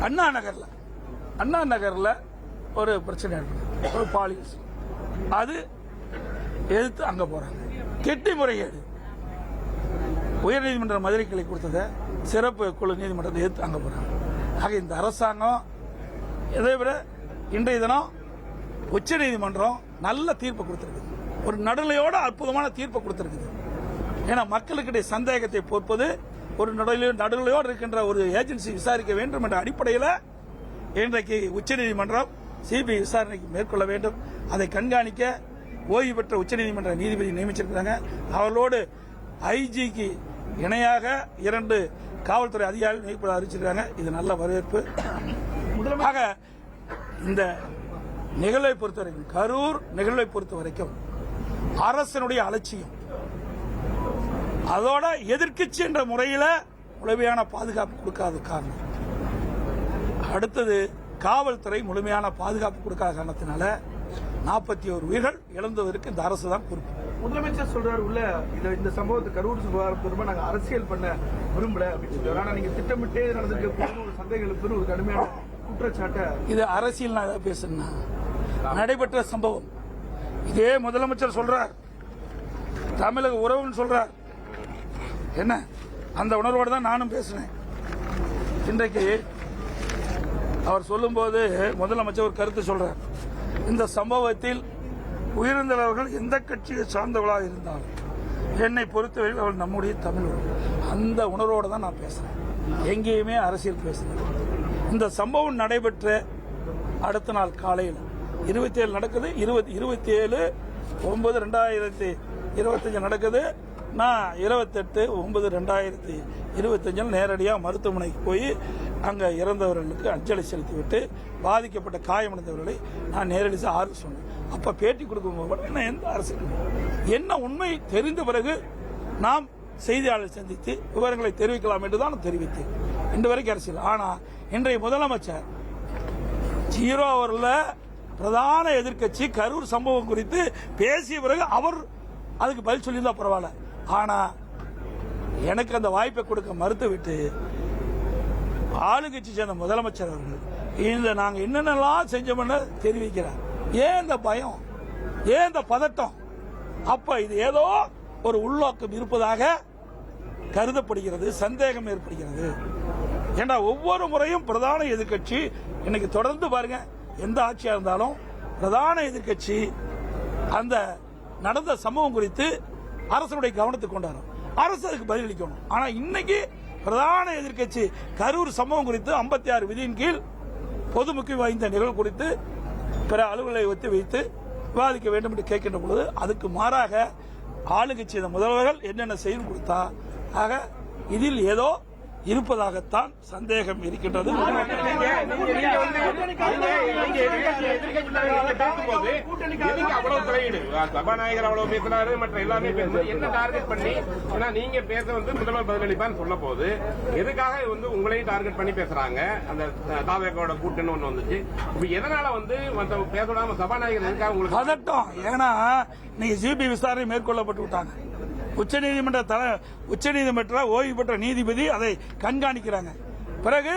அண்ணா நகர்ல ஒரு பிரச்சனை ஏற்படுது, ஒரு பாலியல், அது எதிர்த்து அங்க போறாங்க. கெட்டி முறைகேடு உயர்நீதிமன்ற மதுரை கிளை கொடுத்ததை சிறப்பு குழு நீதிமன்றத்தை எதிர்த்து அங்க போறாங்க. ஆக இந்த அரசாங்கம் இதை விட இன்றைய தினம் உச்ச நீதிமன்றம் நல்ல தீர்ப்பு கொடுத்திருக்குது, ஒரு நடுநிலையோட அற்புதமான தீர்ப்பு கொடுத்திருக்குது. ஏன்னா மக்களுக்கிடையே சந்தேகத்தை போற்பது ஒரு நடுநிலையோடு இருக்கின்ற ஒரு ஏஜென்சி விசாரிக்க வேண்டும் என்ற அடிப்படையில் இன்றைக்கு உச்சநீதிமன்றம் சிபிஐ விசாரணைக்கு மேற்கொள்ள வேண்டும். அதை கண்காணிக்க ஓய்வு பெற்ற உச்சநீதிமன்ற நீதிபதி நியமிச்சிருக்கிறாங்க. அவர்களோடு ஐஜிக்கு இணையாக 2 காவல்துறை அதிகாரிகள் நியமிப்பதை அறிவிச்சிருக்காங்க. இது நல்ல வரவேற்பு. ஆக இந்த நிகழ்வை பொறுத்தவரைக்கும், கரூர் நிகழ்வை பொறுத்த வரைக்கும் அரசனுடைய அலட்சியம், அதோட எதிர்க்கட்சி என்ற முறையில் முழுமையான பாதுகாப்பு கொடுக்காத காரணம், அடுத்தது காவல்துறை முழுமையான பாதுகாப்பு கொடுக்காத காரணத்தினால 41 உயிர்கள் இழந்ததற்கு இந்த அரசு தான் பொறுப்பு. முதலமைச்சர் சொல்றாரு உள்ள இந்த சம்பவத்தை கரூர் விவகாரத்தை நாங்க அரசியல் பண்ண விரும்பல அப்படின்னு சொல்றாரு. ஆனா நீங்க திட்டமிட்டே நடந்திருக்க ஒரு சந்தேகங்களுக்கு ஒரு கடுமையான குற்றச்சாட்டை, இது அரசியல் நான் ஏதாவது பேசுனா நடைபெற்ற சம்பவம். இதே முதலமைச்சர் சொல்றார், தமிழக உறவுன்னு சொல்றார். என்ன அந்த உணர்வோடு தான் நானும் பேசினேன். இன்றைக்கு அவர் சொல்லும்போது முதலமைச்சர் ஒரு கருத்து சொல்றார், இந்த சம்பவத்தில் உயிரிழந்தவர்கள் எந்த கட்சியை சார்ந்தவர்களாக இருந்தாலும் என்னை பொறுத்தவரையில் அவர்கள் நம்முடைய தமிழ் உறவு. அந்த உணர்வோடு தான் நான் பேசுறேன், எங்கேயுமே அரசியல் பேசுறேன். இந்த சம்பவம் நடைபெற்ற அடுத்த நாள் காலையில் 27 நடக்குது, 27/9/2025 நடக்குது. நான் 28/9/2025 நேரடியாக மருத்துவமனைக்கு போய் அங்கே இறந்தவர்களுக்கு அஞ்சலி செலுத்திவிட்டு பாதிக்கப்பட்ட காயமடைந்தவர்களை நான் நேரடி ஆறு சொன்னேன். அப்போ பேட்டி கொடுக்கும்போது என்ன எந்த அரசியல் என்ன உண்மை தெரிந்த பிறகு நாம் செய்தியாளர் சந்தித்து விவரங்களை தெரிவிக்கலாம் என்று தான் தெரிவித்தேன். இன்று வரைக்கும் அரசியல். ஆனால் இன்றைய முதலமைச்சர் 0 அவரில் பிரதான எதிர்க்கட்சி கரூர் சம்பவம் குறித்து பேசிய பிறகு அவர் அதுக்கு பதில் சொல்லியிருந்தா பரவாயில்ல. ஆனா எனக்கு அந்த வாய்ப்பை கொடுக்க மறுத்துவிட்டு ஆளுங்கட்சி சேர்ந்த முதலமைச்சர் அவர்கள் இந்த நாங்கள் என்னென்னலாம் செஞ்சோம்னு தெரிவிக்கிறார். ஏன் இந்த பயம், ஏன் இந்த பதட்டம்? அப்ப இது ஏதோ ஒரு உள்நோக்கம் இருப்பதாக கருதப்படுகிறது, சந்தேகம் ஏற்படுகிறது. ஏன்னா ஒவ்வொரு முறையும் பிரதான எதிர்க்கட்சி இன்னைக்கு தொடர்ந்து பாருங்க, எந்த ஆட்சியா இருந்தாலும் பிரதான எதிர்க்கட்சி அந்த நடந்த சம்பவம் குறித்து அரசுடைய கவனத்துக்கு கொண்டாடும், அரசு அதுக்கு பதிலளிக்கணும். ஆனா இன்னைக்கு பிரதான எதிர்க்கட்சி கரூர் சம்பவம் குறித்து 56 விதியின் கீழ் பொது முக்கியம் வாய்ந்த நிகழ்வு குறித்து பிற அலுவலை ஒத்தி வைத்து விவாதிக்க வேண்டும் என்று கேட்கின்ற பொழுது அதுக்கு மாறாக ஆளுங்கட்சி முதல்வர்கள் என்னென்ன செய்து கொடுத்தா, ஆக இதில் ஏதோ இருப்பதாகத்தான் சந்தேகம் இருக்கின்றது. சபாநாயகர் அவ்வளவு பேசுறாரு, மற்ற எல்லாமே பேசுறது என்ன டார்கெட் பண்ணி? நீங்க பேச முதல்வர் பதிலளிப்பான்னு சொல்ல போது எதுக்காக உங்களையும் டார்கெட் பண்ணி பேசுறாங்க? அந்த தாவேக்கோட கூட்டணி ஒண்ணு வந்துச்சு. இப்ப எதனால பேசலாம சபாநாயகர் எதுக்காக உங்களுக்கு பதட்டம்? ஏன்னா நீங்க சிபிஐ விசாரணை மேற்கொள்ளப்பட்டு விட்டாங்க. உச்சநீதிமன்ற ஓய்வு பெற்ற நீதிபதி அதை கண்காணிக்கிறாங்க. பிறகு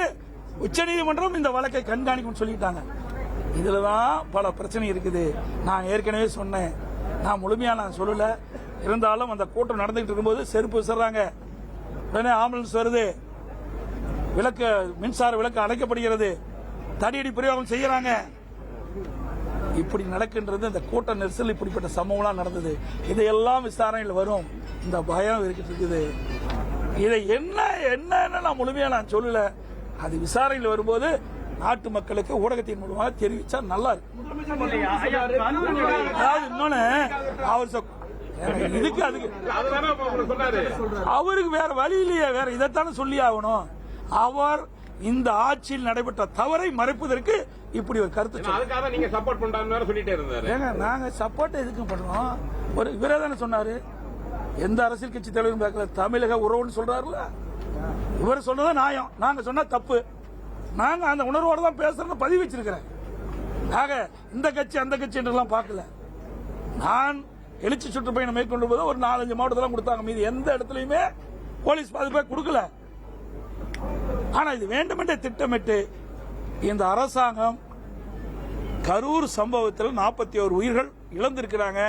உச்சநீதிமன்றம் இந்த வழக்கை கண்காணிக்கும் சொல்லிட்டாங்க. இதுலதான் பல பிரச்சனை இருக்குது. நான் ஏற்கனவே சொன்னேன், நான் முழுமையா நான் சொல்லல. இருந்தாலும் அந்த கூட்டம் நடந்துகிட்டு இருக்கும்போது செருப்பு விசுறாங்க, உடனே ஆம்புலன்ஸ் வருது, விளக்கு மின்சார விளக்கு அணைக்கப்படுகிறது, தடியடி பிரயோகம் செய்யறாங்க. இப்படி நடக்கின்றது. இந்த கூட்ட நெரிசல் இப்படிப்பட்ட சம்பவம்லாம் நடந்தது. இதையெல்லாம் விசாரணையில் வரும். இந்த பயம் இருக்குது. இதை என்ன நான் முழுமையா நான் சொல்லல. அது விசாரணையில் வரும்போது நாட்டு மக்களுக்கு ஊடகத்தின் மூலமாக தெரிவிச்சா நல்லா இருக்கு. இன்னொன்னு இதுக்கு அதுக்கு அவருக்கு வேற வழி இல்லையே, வேற இதைத்தானே சொல்லி ஆகணும். அவர் இந்த ஆட்சியில் நடைபெற்ற தவறை மறைப்பதற்கு இப்படி ஒரு கருத்து. அதுக்காக நீங்க சப்போர்ட் பண்றாங்க சொல்லிட்டே இருந்தாரு. நாங்க சப்போர்ட் எதுக்கு பண்றோம்? ஒரு இவரே தானே சொன்னாரு, எந்த அரசியல் கட்சி தலைவரும் பார்க்கல, தமிழக உறவுன்னு சொல்றாருல, இவர் சொன்னது நியாயம், நாங்க சொன்ன தப்பு. நாங்க அந்த உணர்வோடு தான் பேசுறோம், பதிவு வச்சிருக்கிறேன். ஆக இந்த கட்சி அந்த கட்சி என்றெல்லாம் பார்க்கல. நான் எழுச்சி சுற்றுப்பயணம் மேற்கொண்டு போது ஒரு 4-5 மாவட்டத்தில் கொடுத்தாங்க, மீது எந்த இடத்துலயுமே போலீஸ் பாதுகாப்பு கொடுக்கல. ஆனா இது வேண்டுமென்றே திட்டமிட்டு இந்த அரசாங்கம் கரூர் சம்பவத்தில் 41 உயிர்கள் இழந்திருக்கிறாங்க.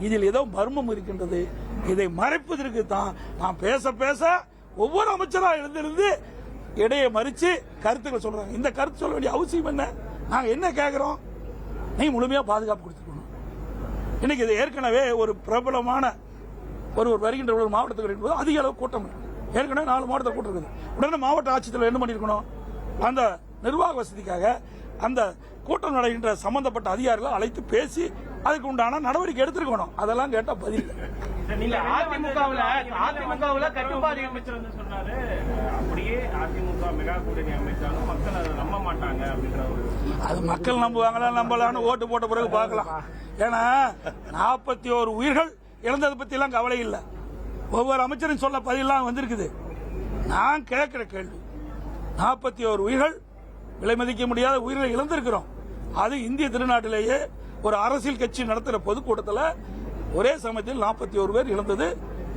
இதில் ஏதோ மர்மம் இருக்கின்றது. இதை மறைப்பதற்கு தான் நான் பேச பேச ஒவ்வொரு அமைச்சராக எழுந்திருந்து இடையே மறிச்சு கருத்துக்கள் சொல்றாங்க. இந்த கருத்து சொல்ல வேண்டிய அவசியம் என்ன? நாங்க என்ன கேட்கிறோம்? நீ முழுமையா பாதுகாப்பு கொடுத்துக்கணும். இன்னைக்கு இது ஏற்கனவே ஒரு பிரபலமான ஒரு வருகின்ற ஒரு மாவட்டத்துக்கு இருக்கும்போது அதிக அளவு கூட்டம் ஏற்கனவே 4 மாவட்டத்தில் கூட்டம் இருக்குது. உடனே மாவட்ட ஆட்சித்தலைவர் என்ன பண்ணிருக்கணும்? அந்த நிர்வாக வசதிக்காக அந்த கூட்டம் நடைகின்ற சம்பந்தப்பட்ட அதிகாரிகளை அழைத்து பேசி அதுக்கு உண்டான நடவடிக்கை எடுத்திருக்கணும். அதெல்லாம் கேட்டா பதில் அதிமுகவுல கட்டுப்பாடு அமைச்சர் வந்து சொன்னாரு, அப்படியே அதிமுக மெகா கூட்டணி அமைச்சாலும் மக்கள் அதை நம்ப மாட்டாங்க அப்படின்ற ஒரு அது மக்கள் நம்புவாங்களா நம்பலான்னு ஓட்டு போட்ட பிறகு பார்க்கலாம். ஏன்னா 41 உயிர்கள் இழந்ததை பத்தி எல்லாம் கவலை இல்லை. ஒவ்வொரு அமைச்சரும் சொல்ல பதிலாம் வந்திருக்குது. நான் கேட்கிற கேள்வி, 41 உயிர்கள் விலை மதிக்க முடியாத உயிரை இழந்திருக்கிறோம். அது இந்திய திருநாட்டிலேயே ஒரு அரசியல் கட்சி நடத்துகிற பொதுக்கூட்டத்தில் ஒரே சமயத்தில் 41 பேர் இழந்தது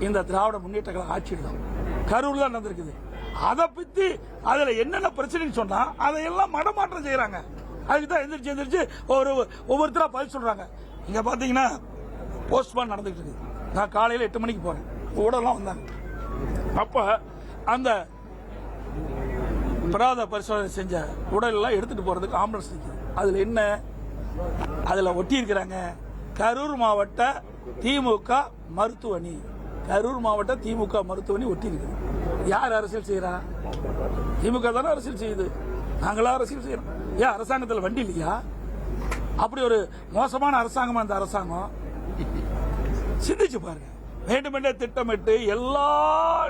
இந்த திராவிட முன்னேற்ற கழக ஆட்சியில் தான். கரூர் தான் நடந்திருக்குது. அதை பத்தி அதுல என்னென்ன பிரச்சனைன்னு சொன்னா அதையெல்லாம் மடமாற்றம் செய்யறாங்க. அதுக்கு தான் எந்திரிச்சு ஒவ்வொருத்தரா பதில் சொல்றாங்க. இங்க பாத்தீங்கன்னா போஸ்ட்மார்ட்டம் நடந்துட்டு இருக்கு. நான் காலையில 8 மணிக்கு போறேன். உடலாம் வந்தாங்க. அப்ப அந்த பிராத பரிசோதனை செஞ்ச உடல் எல்லாம் எடுத்துட்டு போறதுக்கு ஆம்புலன்ஸ் நிற்குது. அதுல என்ன? அதுல ஒட்டி இருக்கிறாங்க கரூர் மாவட்ட திமுக மருத்துவமனை. கரூர் மாவட்ட திமுக மருத்துவமனை ஒட்டி இருக்குது. யார் அரசியல் செய்யறா? திமுக தானே அரசியல் செய்யுது. நாங்களா அரசியல் செய்யறோம்? ஏன் அரசாங்கத்தில் வண்டி இல்லையா? அப்படி ஒரு மோசமான அரசாங்கமா இந்த அரசாங்கம்? சிந்திச்சு பாருங்க. வேண்டுமென்றே திட்டமிட்டு எல்லா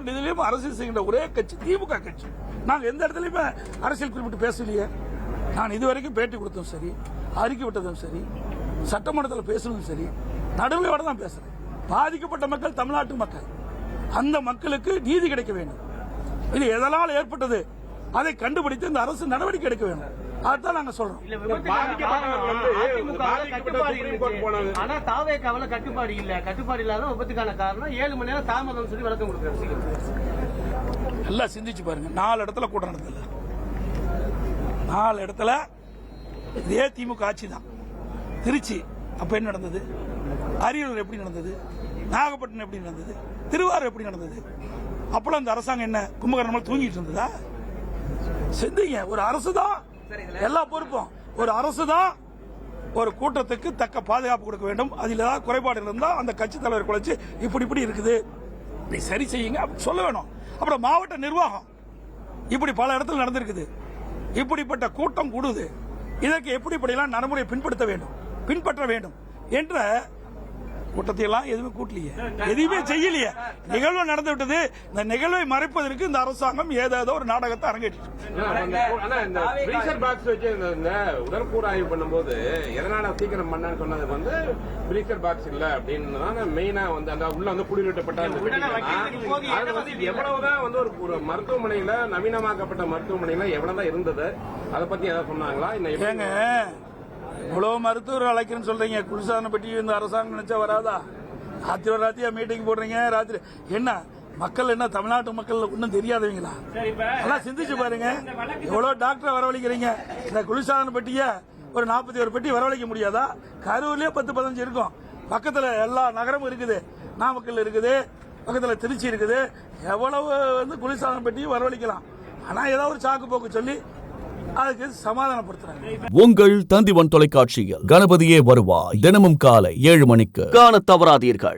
நிதியிலும் அரசியல் செய்கின்ற ஒரே கட்சி திமுக கட்சி. நாங்க எந்த இடத்துலயுமே அரசியல் குறிப்பிட்டு பேசலையே. நான் இதுவரைக்கும் பேட்டி கொடுத்ததும் சரி, அறிக்கை விட்டதும் சரி, சட்டமன்றத்தில் பேசுனதும் சரி, நடுநிலையோட தான் பேசுறேன். பாதிக்கப்பட்ட மக்கள் தமிழ்நாட்டு மக்கள். அந்த மக்களுக்கு நீதி கிடைக்க வேண்டும். இது எதனால் ஏற்பட்டது அதை கண்டுபிடித்து இந்த அரசு நடவடிக்கை எடுக்க வேண்டும். அதான் நாங்க சொல்றோம். ஆனா தாவேக்காவுல கட்டுப்பாடு இல்ல. கட்டுப்பாடு இல்லாத விபத்துக்கான காரணம் 7 மணி நேரம் தாமதம் சொல்லி விளக்கம் கொடுக்குறாரு. எல்லாம் சிந்திச்சு பாருங்க. 4 இடத்துல கூட்டம் நடந்தது. 4 இடத்துல இதே திமுக ஆட்சி தான். திருச்சி அப்ப என்ன நடந்தது? அரியலூர் எப்படி நடந்தது? நாகப்பட்டினம் எப்படி நடந்தது? திருவாரூர் எப்படி நடந்தது? அப்பெல்லாம் இந்த அரசாங்கம் என்ன கும்பகர்ணம் தூங்கிட்டு இருந்ததா? சிந்திங்க. ஒரு அரசு தான் எல்லா பொறுப்பும். ஒரு அரசு தான் ஒரு கூட்டத்துக்கு தக்க பாதுகாப்பு கொடுக்க வேண்டும். அதில் ஏதாவது குறைபாடு இருந்தா அந்த கட்சி தலைவர் குறைச்சு இப்படி இருக்குது சரி செய்யுங்க சொல்ல வேணும். அப்புறம் மாவட்ட நிர்வாகம் இப்படி பல இடத்துல நடந்திருக்குது. இப்படிப்பட்ட கூட்டம் கூடுது. இதற்கு எப்படிலாம் நடைமுறை பின்பற்ற வேண்டும் என்ற கூட்டத்தை எல்லாம் எதுவுமே கூட்டலையே, எதுவுமே செய்யலையே. நிகழ்வு நடந்து விட்டது. இந்த நிகழ்வை மறைப்பதற்கு இந்த அரசாங்கம் ஏதாவது ஒரு நாடகத்தை அரங்கேற்றிட்டு உடற்கூறு ஆய்வு பண்ணும்போது எதனால சீக்கிரம் பண்ணு சொன்னது வந்து பிரீசர் பாக்ஸ் இல்ல அப்படின்னு மெயினா வந்து அந்த உள்ள வந்து குளிரூட்டப்பட்ட எவ்வளவுதான் வந்து ஒரு மருத்துவமனையில நவீனமாக்கப்பட்ட மருத்துவமனையில எவ்வளவுதான் இருந்தது அதை பத்தி ஏதாவது சொன்னாங்களா? ஏங்க இவ்வளவு மருத்துவர் அழைக்கிறேன்னு சொல்றீங்க. குளிர்சாதன பெட்டி இந்த அரசாங்கம் நினைச்சா வராதா? ராத்திரியா மீட்டிங் போடுறீங்க. ராத்திரி என்ன மக்கள் என்ன தமிழ்நாட்டு மக்கள் ஒன்னும் தெரியாதவங்களா? எல்லாம் சிந்திச்சு பாருங்க. எவ்வளவு டாக்டர் வரவழைக்கிறீங்க. இந்த குளிர்சாதன பெட்டிய ஒரு 41 பெட்டி வரவழைக்க முடியாதா? கரூர்லயே 10-15 இருக்கும். பக்கத்துல எல்லா நகரமும் இருக்குது. நாமக்கல் இருக்குது, பக்கத்துல திருச்சி இருக்குது. எவ்வளவு வந்து குளிர்சாதன பெட்டியும் வரவழைக்கலாம். ஆனா ஏதாவது ஒரு சாக்கு போக்கு சொல்லி அதுக்கு சமாதானப்படுத்துறாங்க. உங்கள் தந்திவன் தொலைக்காட்சியில் கணபதியே வருவாய் தினமும் காலை 7 மணிக்கு காண தவறாதீர்கள்.